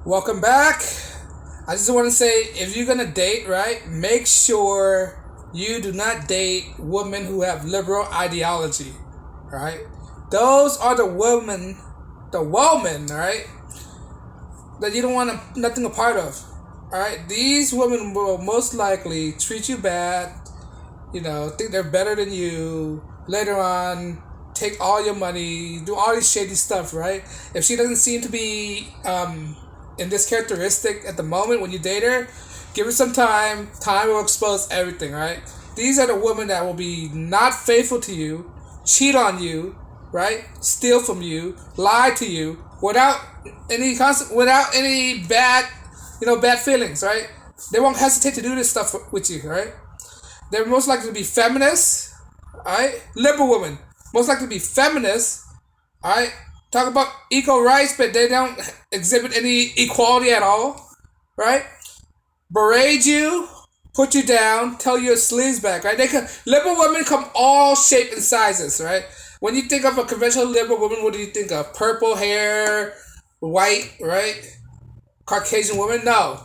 Welcome back. I just want to say if you're going to date, right, make sure you do not date women who have liberal ideology, right? Those are the women, right, that you don't want nothing a part of. All right, these women will most likely treat you bad, think they're better than you. Later on, take all your money, do all this shady stuff, right? If she doesn't seem to be in this characteristic at the moment when you date her, give her some time. Time will expose everything, right? These are the women that will be not faithful to you, cheat on you, right? Steal from you, lie to you without without any bad feelings, right? They won't hesitate to do this stuff with you, right? They're most likely to be feminists, alright? Liberal women. Most likely to be feminists, alright? Talk about equal rights, but they don't exhibit any equality at all, right? Berate you, put you down, tell your sleeves back, right? Liberal women come all shapes and sizes, right? When you think of a conventional liberal woman, what do you think of? Purple hair, white, right? Caucasian woman? No,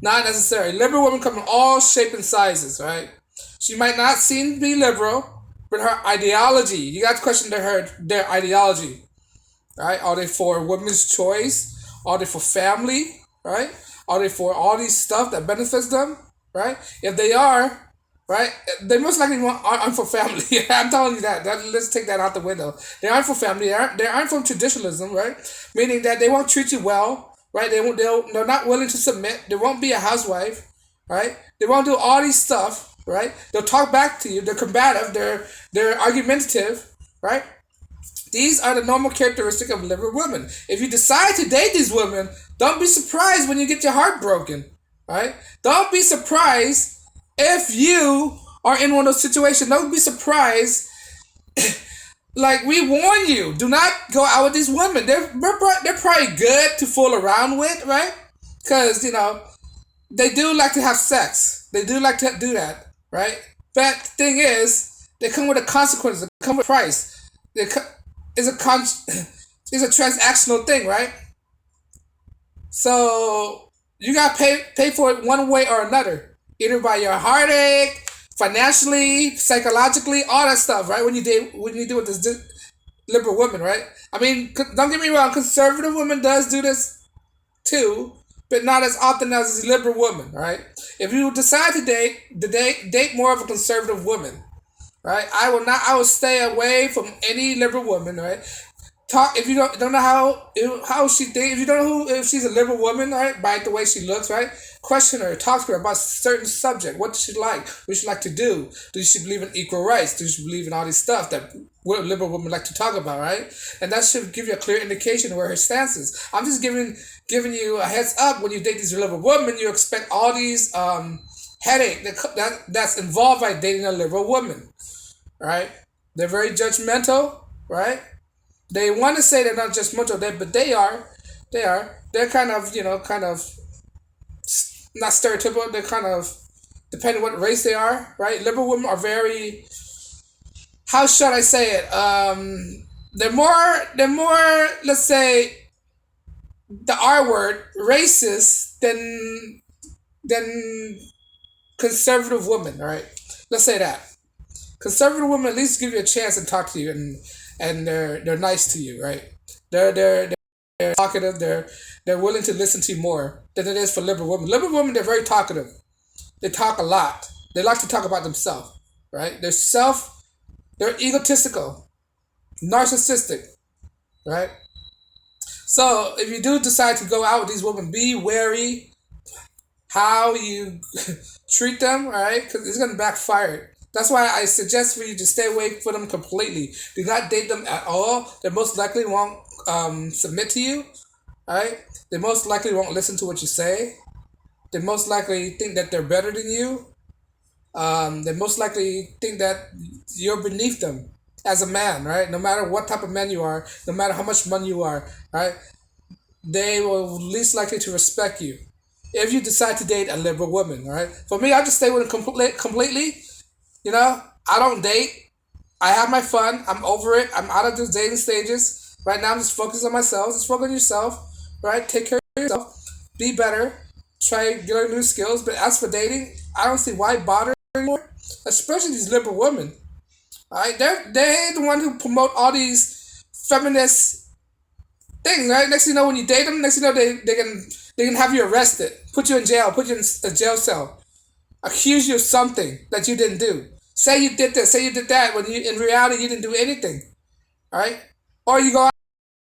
not necessarily. Liberal women come in all shapes and sizes, right? She might not seem to be liberal, but her ideology, you got to question their ideology, right? Are they for women's choice? Are they for family, right? Are they for all these stuff that benefits them, right? If they are, right, they most likely aren't for family. I'm telling you that. Let's take that out the window. They aren't for family. They aren't from traditionalism, right? Meaning that they won't treat you well, right? They're not willing to submit. They won't be a housewife, right? They won't do all these stuff, right? They'll talk back to you. They're combative. They're argumentative, right? These are the normal characteristics of liberal women. If you decide to date these women, don't be surprised when you get your heart broken, right? Don't be surprised if you are in one of those situations. Don't be surprised. Like, we warn you, do not go out with these women. They're probably good to fool around with, right? Because, they do like to have sex. They do like to do that, right? But the thing is, they come with a consequence. They come with a price. It's it's a transactional thing, right? So you got to pay for it one way or another, either by your heartache, financially, psychologically, all that stuff, right? When you do with this liberal woman, right? I mean, don't get me wrong, conservative women does do this too, but not as often as a liberal woman, right? If you decide to date more of a conservative woman, right? I will stay away from any liberal woman, right? Talk if you don't know how she thinks. If you don't know if she's a liberal woman, right? By the way she looks, right? Question her, talk to her about certain subject. What does she like? What does she like to do? Does she believe in equal rights? Does she believe in all this stuff that liberal women like to talk about, right? And that should give you a clear indication of where her stance is. I'm just giving you a heads up. When you date these liberal women, you expect all these headache that's involved by dating a liberal woman, right? They're very judgmental, right? They want to say they're not judgmental, but they are. They are. They're kind of not stereotypical. They're kind of depending on what race they are, right? Liberal women are very. How should I say it? They're more. They're more. Let's say the R word, racist than conservative women, right? Let's say that. Conservative women at least give you a chance and talk to you, and they're nice to you, right? They're talkative. They're willing to listen to you more than it is for liberal women. Liberal women, they're very talkative. They talk a lot. They like to talk about themselves, right? They're egotistical, narcissistic, right? So if you do decide to go out with these women, be wary how you treat them, all right? Because it's gonna backfire. That's why I suggest for you to stay away from them completely. Do not date them at all. They most likely won't submit to you, all right? They most likely won't listen to what you say. They most likely think that they're better than you. They most likely think that you're beneath them as a man, right? No matter what type of man you are, no matter how much money you are, right? They will least likely to respect you if you decide to date a liberal woman, right? For me, I just stay with them completely. I don't date. I have my fun. I'm over it. I'm out of the dating stages. Right now, I'm just focused on myself. Just focus on yourself, right? Take care of yourself. be better, try learn new skills. But as for dating, I don't see why bother anymore, especially these liberal women. All right, they're the one who promote all these feminist things. Right, next thing you know, when you date them, next thing you know, they can have you arrested, put you in jail, put you in a jail cell, accuse you of something that you didn't do. Say you did this, say you did that, when you in reality you didn't do anything. All right, or you go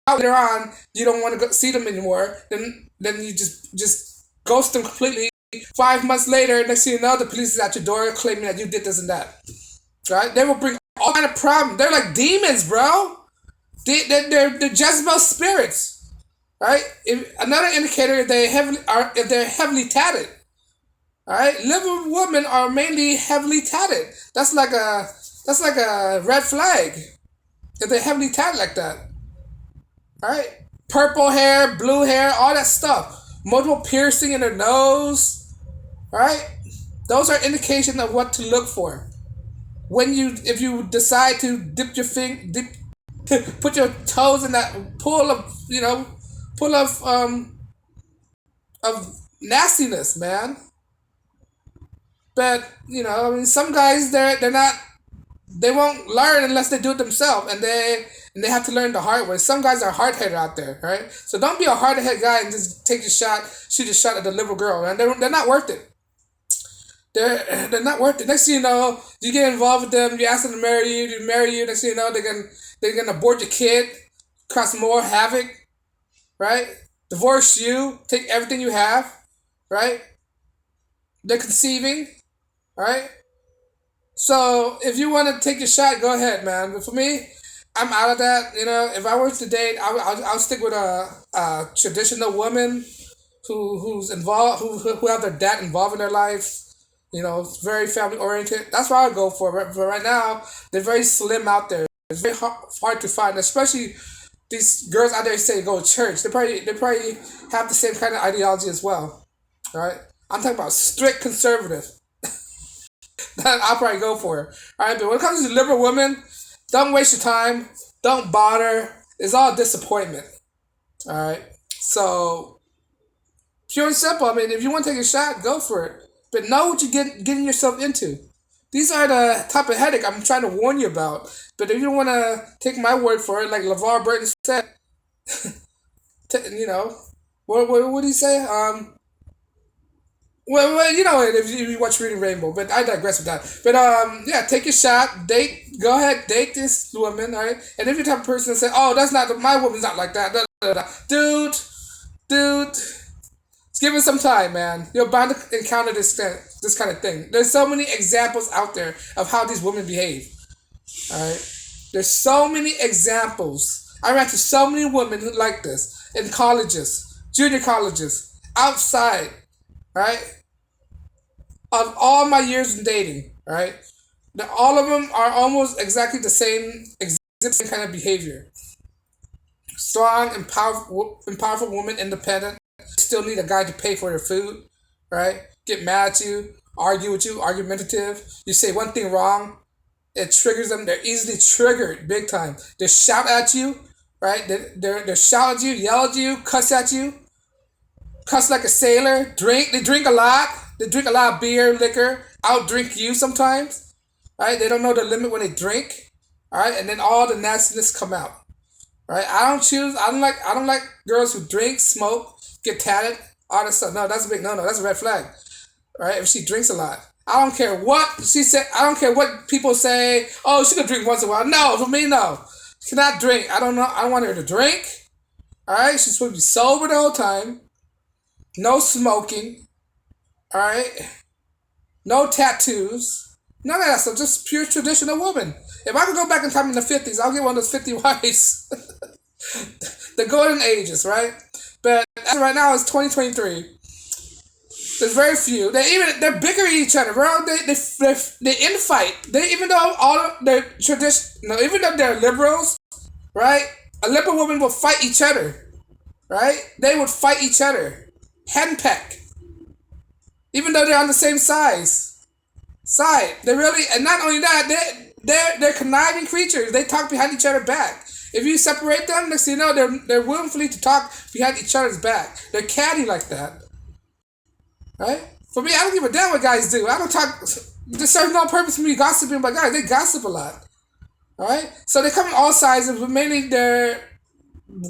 out later on, you don't want to go see them anymore. Then you just ghost them completely. 5 months later, next thing you know, the police is at your door claiming that you did this and that. Right? They will bring all kind of problems. They're like demons, bro. They're Jezebel spirits. Right? Another indicator if they're heavily tatted. All right, liberal women are mainly heavily tatted. That's like a red flag if they're heavily tatted like that. All right, purple hair, blue hair, all that stuff. Multiple piercing in their nose. All right, those are indication of what to look for when if you decide to put your toes in that pool of pool of nastiness, man. But I mean, some guys they're not they won't learn unless they do it themselves, and they have to learn the hard way. Some guys are hard headed out there, right? So don't be a hard headed guy and just shoot a shot at the liberal girl, man. They're not worth it. They're not worth it. Next thing you know, you get involved with them, you ask them to marry you, they marry you. Next thing you know, they're gonna abort your kid, cause more havoc, right? Divorce you, take everything you have, right? They're conceiving, right? So if you want to take your shot, go ahead, man. But for me, I'm out of that. If I were to date, I'll stick with a traditional woman who's involved, who have their dad involved in their life. Very family oriented. That's what I would go for. But right now, they're very slim out there. It's very hard to find, especially these girls out there say go to church. They probably have the same kind of ideology as well. All right, I'm talking about strict conservative. I'll probably go for it. All right, but when it comes to liberal women, don't waste your time. Don't bother. It's all disappointment. All right. So pure and simple. I mean, if you want to take a shot, go for it. But know what you're getting yourself into. These are the type of headache I'm trying to warn you about. But if you don't want to take my word for it, like LeVar Burton said, you know, what did he say? Well, if you watch Reading Rainbow, but I digress with that. But yeah, take your shot, go ahead, date this woman, all right? And if you're the type of person that say, "Oh, that's not my woman's not like that," dude, just give it some time, man. You're bound to encounter this kind of thing. There's so many examples out there of how these women behave. All right, there's so many examples. I ran to so many women who like this in colleges, junior colleges, outside. Right? Of all my years in dating, right? All of them are almost exactly the same, same kind of behavior. Strong and powerful woman, independent. Still need a guy to pay for their food, right? Get mad at you, argue with you, argumentative. You say one thing wrong, it triggers them. They're easily triggered, big time. They shout at you, right? They shout at you, yell at you, cuss at you. Cuss like a sailor. They drink a lot. They drink a lot of beer, liquor. Outdrink you sometimes. Right? They don't know the limit when they drink. Alright, and then all the nastiness come out. Right? I don't like girls who drink, smoke, get tatted, all that stuff. No, that's a big no. That's a red flag. Right? If she drinks a lot. I don't care what she said. I don't care what people say. Oh, she can drink once in a while. No, for me, no. She cannot drink. I don't know. I don't want her to drink. Alright? She's supposed to be sober the whole time. No smoking, all right? No tattoos, none of that stuff. Just pure traditional woman. If I could go back in time in the 50s, I'll get one of those 50 wives. The golden ages, right? But as of right now, it's 2023. There's very few. They're bickering each other, bro. They infight. Even though all their even though they're liberals, right? A liberal woman will fight each other, right? They would fight each other. Henpeck. Even though they're on the same side. They really, and not only that, they're conniving creatures. They talk behind each other back. If you separate them, next thing you know, they're willfully to talk behind each other's back. They're catty like that, right? For me, I don't give a damn what guys do. I don't talk. There's certain no purpose for me gossiping about guys. They gossip a lot, all right? So they come in all sizes, but mainly they're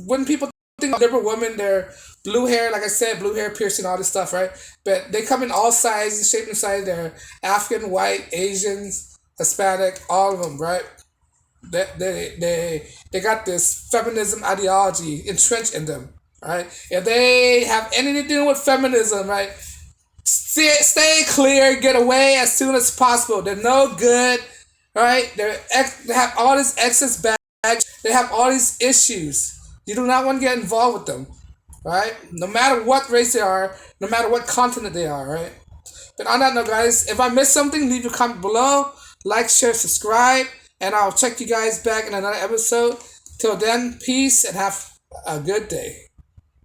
when people think of different women, they're blue hair, like I said, blue hair, piercing, all this stuff, right? But they come in all sizes, shape and size. They're African, white, Asians, Hispanic, all of them, right? They got this feminism ideology entrenched in them, right? If they have anything to do with feminism, right? Stay clear, get away as soon as possible. They're no good, right? They have all this excess baggage. They have all these issues. You do not want to get involved with them, right? No matter what race they are, no matter what continent they are, right? But on that note, guys, if I missed something, leave a comment below. Like, share, subscribe, and I'll check you guys back in another episode. Till then, peace and have a good day.